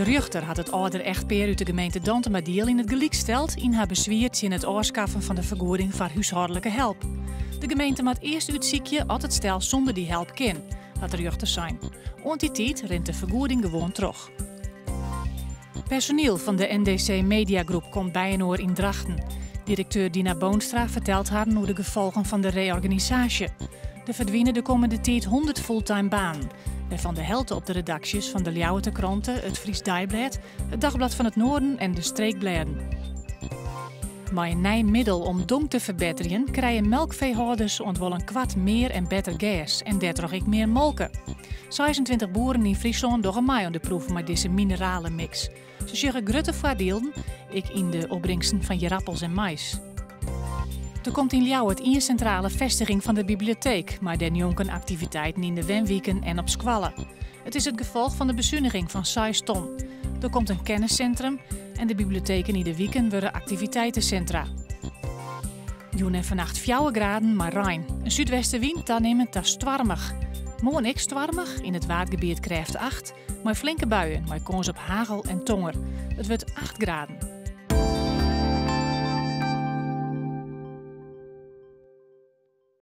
De rechter had het ouder echtpaar uit de gemeente Dantemadiel in het gelijk steld in haar bezwiert in het afschaffen van de vergoeding voor huishoudelijke help. De gemeente moet eerst uitziekje als het stel zonder die help kan, had de rechter zijn. Want die tijd rent de vergoeding gewoon terug. Personeel van de NDC Media Groep komt bijenoor in Drachten. Directeur Dina Boonstra vertelt haar hoe de gevolgen van de reorganisatie. Er verdwijnen de komende tijd 100 fulltime banen. Waarvan de helft op de redacties van de Ljouwerte kranten, het Fries Dagblad, het Dagblad van het Noorden en de Streekbladen. Maar een nieuw middel om dong te verbeteren krijgen melkveehouders wel een kwart meer en beter gas en daardoor ook meer molken. 26 boeren in Friesland doen mij aan de proef met deze minerale mix. Ze zeggen grote voordelen, ik in de opbrengsten van jerappels en mais. Er komt in Ljouwert een centrale vestiging van de bibliotheek, maar den jonken activiteiten in de wenweken en op squallen. Het is het gevolg van de bezuiniging van 6 ton. Er komt een kenniscentrum en de bibliotheken in de weekend worden activiteitencentra. Joen en vannacht 4 graden, maar rein. Een zuidwestenwind dan neemt het stormig. Morgen ik stormig, in het waardgebied krijgt 8, maar flinke buien, maar kans op hagel en tonger. Het wordt 8 graden.